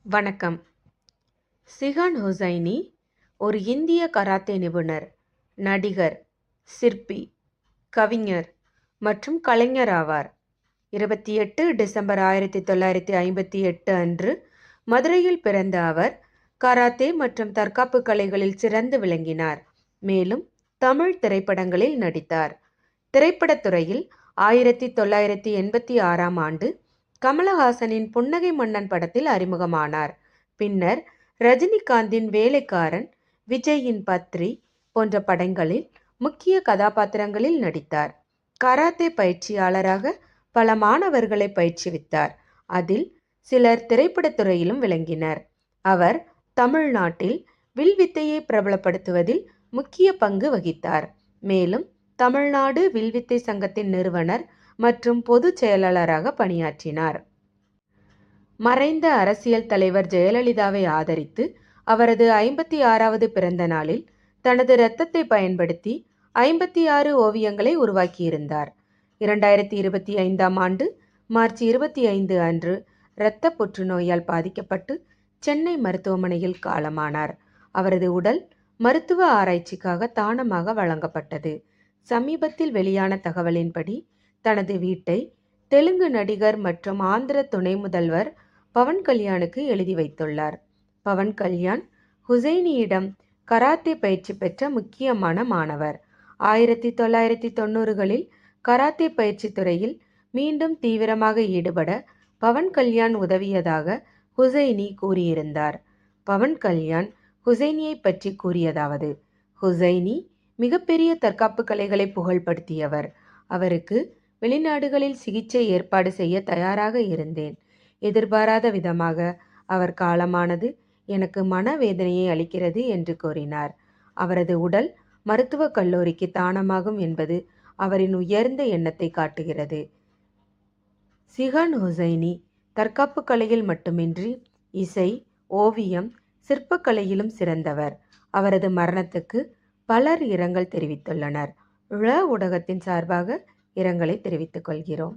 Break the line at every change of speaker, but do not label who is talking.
வணக்கம். சிகான் ஹுசைனி ஒரு இந்திய கராத்தே நிபுணர், நடிகர், சிற்பி, கவிஞர் மற்றும் கலைஞர் ஆவார். 28 டிசம்பர் 1958 அன்று மதுரையில் பிறந்த அவர் கராத்தே மற்றும் தற்காப்பு கலைகளில் சிறந்து விளங்கினார். மேலும் தமிழ் திரைப்படங்களில் நடித்தார். திரைப்படத் துறையில் 1986ஆம் ஆண்டு கமலஹாசனின் புன்னகை மன்னன் படத்தில் அறிமுகமானார். பின்னர் ரஜினிகாந்தின் வேலைக்காரன், விஜயின் பத்ரி போன்ற படங்களில் முக்கிய கதாபாத்திரங்களில் நடித்தார். கராத்தே பயிற்சியாளராக பல மாணவர்களை பயிற்றுவித்தார். அதில் சிலர் திரைப்படத் துறையிலும் விளங்கினர். அவர் தமிழ்நாட்டில் வில்வித்தையை பிரபலப்படுத்துவதில் முக்கிய பங்கு வகித்தார். மேலும் தமிழ்நாடு வில்வித்தை சங்கத்தின் நிறுவனர் மற்றும் பொதுச் செயலாளராக பணியாற்றினார். மறைந்த அரசியல் தலைவர் ஜெயலலிதாவை ஆதரித்து அவரது 56வது பிறந்த நாளில் தனது இரத்தத்தை பயன்படுத்தி 56 ஓவியங்களை உருவாக்கியிருந்தார். 2025ஆம் ஆண்டு மார்ச் 25 அன்று இரத்த புற்றுநோயால் பாதிக்கப்பட்டு சென்னை மருத்துவமனையில் காலமானார். அவரது உடல் மருத்துவ ஆராய்ச்சிக்காக தானமாக வழங்கப்பட்டது. சமீபத்தில் வெளியான தகவலின்படி தனது வீட்டை தெலுங்கு நடிகர் மற்றும் ஆந்திர துணை முதல்வர் பவன் கல்யாணுக்கு எழுதி வைத்துள்ளார். பவன் கல்யாண் ஹுசைனியிடம் கராத்தே பயிற்சி பெற்ற முக்கியமான மாணவர். 1990களில் கராத்தே பயிற்சி துறையில் மீண்டும் தீவிரமாக ஈடுபட பவன் கல்யாண் உதவியதாக ஹுசைனி கூறியிருந்தார். பவன் கல்யாண் ஹுசைனியை பற்றி கூறியதாவது: ஹுசைனி மிகப்பெரிய தற்காப்பு கலைகளை புகழ்படுத்தியவர். அவருக்கு வெளிநாடுகளில் சிகிச்சை ஏற்பாடு செய்ய தயாராக இருந்தேன். எதிர்பாராத விதமாக அவர் காலமானது எனக்கு மனவேதனையை அளிக்கிறது என்று கூறினார். அவரது உடல் மருத்துவக் கல்லூரிக்கு தானமாகும் என்பது அவரின் உயர்ந்த எண்ணத்தை காட்டுகிறது. சிகான் ஹுசைனி தற்காப்பு கலையில் மட்டுமின்றி இசை, ஓவியம், சிற்பக்கலையிலும் சிறந்தவர். அவரது மரணத்துக்கு பலர் இரங்கல் தெரிவித்துள்ளனர். ஊடகத்தின் சார்பாக இரங்கலை தெரிவித்துக் கொள்கிறோம்.